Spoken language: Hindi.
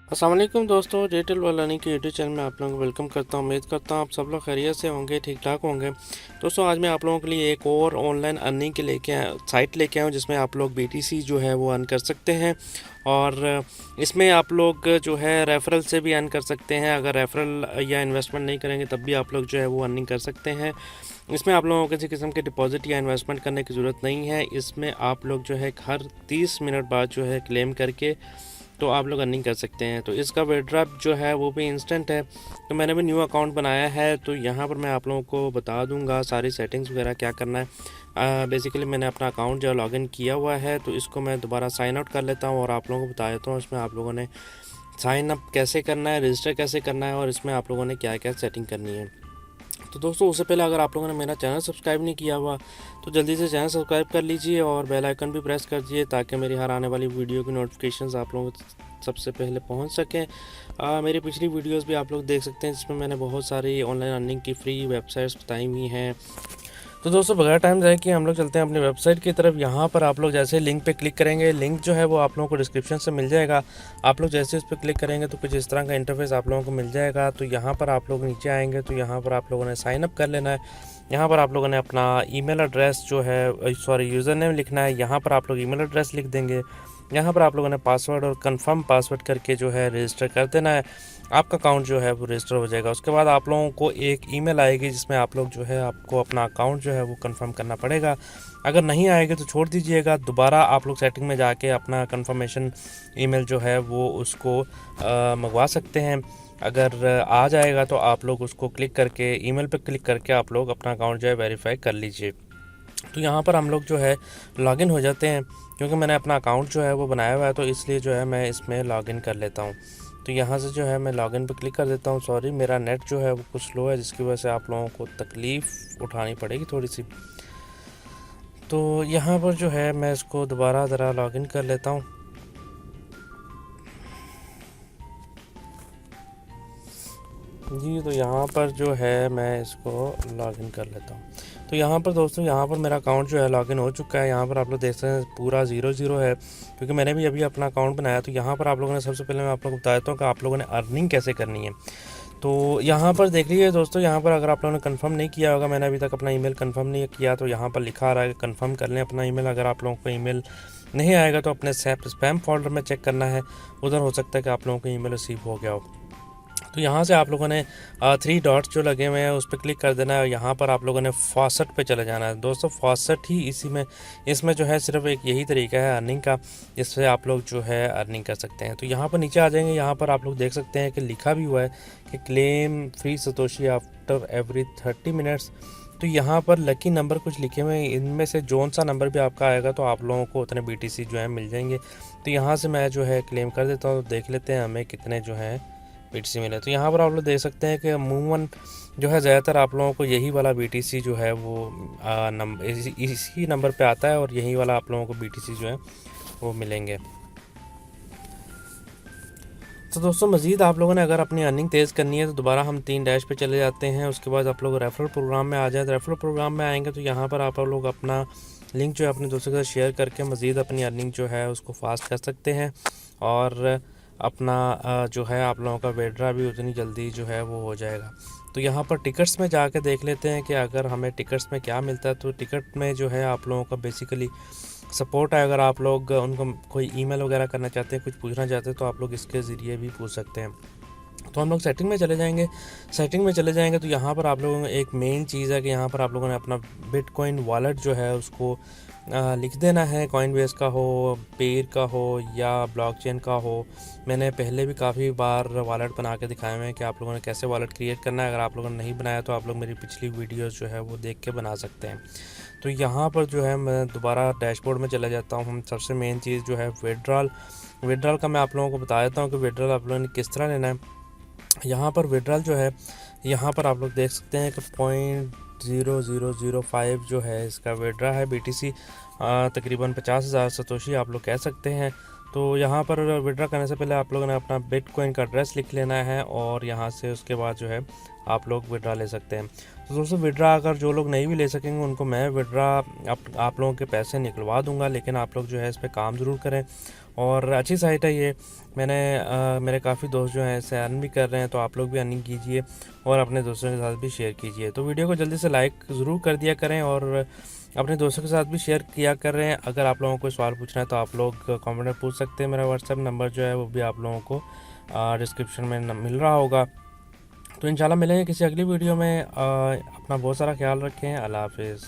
अस्सलाम वालेकुम दोस्तों, डिजिटल वर्ल्ड लर्निंग के यूट्यूब चैनल में आप लोगों को वेलकम करता हूं। उम्मीद करता हूं आप सब लोग खैरियत से होंगे, ठीक ठाक होंगे। दोस्तों, आज मैं आप लोगों के लिए एक और ऑनलाइन अर्निंग के साइट लेके आया हूं, जिसमें आप लोग बीटीसी जो है वो अर्न कर सकते हैं। और इसमें आप लोग जो है रेफरल से भी अर्न कर सकते हैं। अगर रेफरल या इन्वेस्टमेंट नहीं करेंगे तब भी आप लोग जो है वो अर्निंग कर सकते हैं। इसमें आप लोगों को किसी किस्म के डिपॉजिट या इन्वेस्टमेंट करने की ज़रूरत नहीं है। इसमें आप लोग जो है हर 30 मिनट बाद जो है क्लेम करके तो आप लोग अर्निंग कर सकते हैं। तो इसका विड्रॉप जो है वो भी इंस्टेंट है। तो मैंने भी न्यू अकाउंट बनाया है, तो यहाँ पर मैं आप लोगों को बता दूंगा सारी सेटिंग्स वगैरह क्या करना है। बेसिकली मैंने अपना अकाउंट जो लॉगिन किया हुआ है, तो इसको मैं दोबारा साइन आउट कर लेता हूँ और आप लोगों को बता देता हूँ इसमें आप लोगों ने साइन अप कैसे करना है, रजिस्टर कैसे करना है और इसमें आप लोगों ने क्या क्या सेटिंग करनी है। तो दोस्तों, उससे पहले अगर आप लोगों ने मेरा चैनल सब्सक्राइब नहीं किया हुआ तो जल्दी से चैनल सब्सक्राइब कर लीजिए और बेल आइकन भी प्रेस कर दीजिए, ताकि मेरी हर आने वाली वीडियो की नोटिफिकेशंस आप लोगों को सबसे पहले पहुंच सकें। मेरी पिछली वीडियोस भी आप लोग देख सकते हैं, जिसमें मैंने बहुत सारी ऑनलाइन अर्निंग की फ्री वेबसाइट्स बताई हुई हैं। तो दोस्तों, बगैर टाइम जाए कि हम लोग चलते हैं अपनी वेबसाइट की तरफ। यहाँ पर आप लोग जैसे लिंक पे क्लिक करेंगे, लिंक जो है वो आप लोगों को डिस्क्रिप्शन से मिल जाएगा। आप लोग जैसे उस पर क्लिक करेंगे तो कुछ इस तरह का इंटरफेस आप लोगों को मिल जाएगा। तो यहाँ पर आप लोग नीचे आएंगे तो यहाँ पर आप लोगों ने साइन अप कर लेना है। यहाँ पर आप लोगों ने अपना ईमेल एड्रेस जो है यूज़र नेम लिखना है। यहाँ पर आप लोग ईमेल एड्रेस लिख देंगे। यहाँ पर आप लोगों ने पासवर्ड और कंफर्म पासवर्ड करके जो है रजिस्टर कर देना है। आपका अकाउंट जो है वो रजिस्टर हो जाएगा। उसके बाद आप लोगों को एक ईमेल आएगी, जिसमें आप लोग जो है आपको अपना अकाउंट जो है वो कंफर्म करना पड़ेगा। अगर नहीं आएगी तो छोड़ दीजिएगा, दोबारा आप लोग सेटिंग में जाके अपना कंफर्मेशन ईमेल जो है वो उसको मंगवा सकते हैं। अगर आ जाएगा तो आप लोग उसको क्लिक करके ईमेल पे क्लिक करके आप लोग अपना अकाउंट जो है वेरीफाई कर लीजिए। तो यहाँ पर हम लोग जो है लॉगिन हो जाते हैं, क्योंकि मैंने अपना अकाउंट जो है वो बनाया हुआ है, तो इसलिए जो है मैं इसमें लॉगिन कर लेता हूँ। तो यहाँ से जो है मैं लॉगिन पे क्लिक कर देता हूँ। सॉरी, मेरा नेट जो है वो कुछ स्लो है, जिसकी वजह से आप लोगों को तकलीफ़ उठानी पड़ेगी थोड़ी सी। तो यहाँ पर जो है मैं इसको दोबारा ज़रा लॉगिन कर लेता हूँ। जी, तो यहाँ पर जो है मैं इसको लॉगिन कर लेता हूँ। तो यहाँ पर दोस्तों, यहाँ पर मेरा अकाउंट जो है लॉगिन हो चुका है। यहाँ पर आप लोग देख सकते हैं पूरा 0 है, क्योंकि मैंने भी अभी अपना अकाउंट बनाया। तो यहाँ पर आप लोगों ने सबसे पहले मैं आप लोगों को बता देता हूँ कि आप लोगों ने अर्निंग कैसे करनी है। तो यहाँ पर देख लीजिए दोस्तों, यहाँ पर अगर आप लोगों ने कंफर्म नहीं किया होगा, मैंने अभी तक अपना ईमेल कंफर्म नहीं किया, तो यहाँ पर लिखा आ रहा है कि कंफर्म कर लें अपना ईमेल। अगर आप लोगों को ईमेल नहीं आएगा तो अपने स्पैम फोल्डर में चेक करना है, उधर हो सकता है कि आप लोगों को ईमेल रिसीव हो गया हो। तो यहाँ से आप लोगों ने 3 डॉट्स जो लगे हुए हैं उस पर क्लिक कर देना है और यहाँ पर आप लोगों ने फॉसेट पे चले जाना है। दोस्तों, फॉसेट ही इसमें जो है सिर्फ एक यही तरीका है अर्निंग का, जिससे आप लोग जो है अर्निंग कर सकते हैं। तो यहाँ पर नीचे आ जाएंगे, यहाँ पर आप लोग देख सकते हैं कि लिखा भी हुआ है कि claim free Satoshi after every 30 minutes. तो यहाँ पर लकी नंबर कुछ लिखे हुए हैं, इनमें से जौन सा नंबर भी आपका आएगा तो आप लोगों को उतने BTC जो है मिल जाएंगे। तो यहाँ से मैं जो है क्लेम कर देता हूँ, देख लेते हैं हमें कितने जो है BTC मिले। तो यहाँ पर आप लोग देख सकते हैं कि अमूमन जो है ज़्यादातर आप लोगों को यही वाला BTC जो है वो इसी नंबर पे आता है और यही वाला आप लोगों को BTC जो है वो मिलेंगे। तो दोस्तों, मज़ीद आप लोगों ने अगर अपनी अर्निंग तेज़ करनी है तो दोबारा हम 3 डैश पे चले जाते हैं। उसके बाद आप लोग रेफरल प्रोग्राम में आ जाए। रेफरल प्रोग्राम में आएंगे तो यहाँ पर आप लोग अपना लिंक जो है अपने दोस्तों के साथ शेयर करके मज़ीद अपनी अर्निंग जो है उसको फास्ट कर सकते हैं और अपना जो है आप लोगों का विड्रॉ भी उतनी जल्दी जो है वो हो जाएगा। तो यहाँ पर टिकट्स में जाके देख लेते हैं कि अगर हमें टिकट्स में क्या मिलता है। तो टिकट में जो है आप लोगों का बेसिकली सपोर्ट है। अगर आप लोग उनको कोई ईमेल वगैरह करना चाहते हैं, कुछ पूछना चाहते हैं, तो आप लोग इसके ज़रिए भी पूछ सकते हैं। तो हम लोग सेटिंग में चले जाएंगे। सेटिंग में चले जाएंगे तो यहाँ पर आप लोगों को एक मेन चीज़ है कि यहाँ पर आप लोगों ने अपना बिटकॉइन वॉलेट जो है उसको लिख देना है। कॉइनबेस का हो, पेयर का हो या ब्लॉकचेन का हो। मैंने पहले भी काफ़ी बार वॉलेट बना के दिखाए हुए हैं कि आप लोगों ने कैसे वॉलेट क्रिएट करना है। अगर आप लोगों ने नहीं बनाया तो आप लोग मेरी पिछली वीडियोस जो है वो देख के बना सकते हैं। तो यहाँ पर जो है मैं दोबारा डैशबोर्ड में चला जाता हूँ। सबसे मेन चीज़ जो है विड्रॉल का मैं आप लोगों को बता देता हूँ कि विड्रॉल आप लोगों ने किस तरह लेना है। यहाँ पर विड्रॉल जो है, यहाँ पर आप लोग देख सकते हैं कि 0.0005 जो है इसका विड्रॉ है BTC, तकरीबन 50,000 सतोशी आप लोग कह सकते हैं। तो यहाँ पर विड्रॉ करने से पहले आप लोगों ने अपना बिटकॉइन का एड्रेस लिख लेना है और यहाँ से उसके बाद जो है आप लोग विड्रा ले सकते हैं। तो दोस्तों विड्रा अगर जो लोग नहीं भी ले सकेंगे उनको मैं विड्रा आप लोगों के पैसे निकलवा दूंगा, लेकिन आप लोग जो है इस पर काम ज़रूर करें। और अच्छी साइट है ये। मेरे काफ़ी दोस्त जो हैं इससे अर्न भी कर रहे हैं, तो आप लोग भी अर्निंग कीजिए और अपने दोस्तों के साथ भी शेयर कीजिए। तो वीडियो को जल्दी से लाइक ज़रूर कर दिया करें और अपने दोस्तों के साथ भी शेयर किया कर रहे हैं। अगर आप लोगों को सवाल पूछना है तो आप लोग कमेंट में पूछ सकते हैं। मेरा व्हाट्सएप नंबर जो है वो भी आप लोगों को डिस्क्रिप्शन में मिल रहा होगा। तो इंशाल्लाह मिलेंगे किसी अगली वीडियो में। अपना बहुत सारा ख्याल रखें। अल्लाह हाफिज़।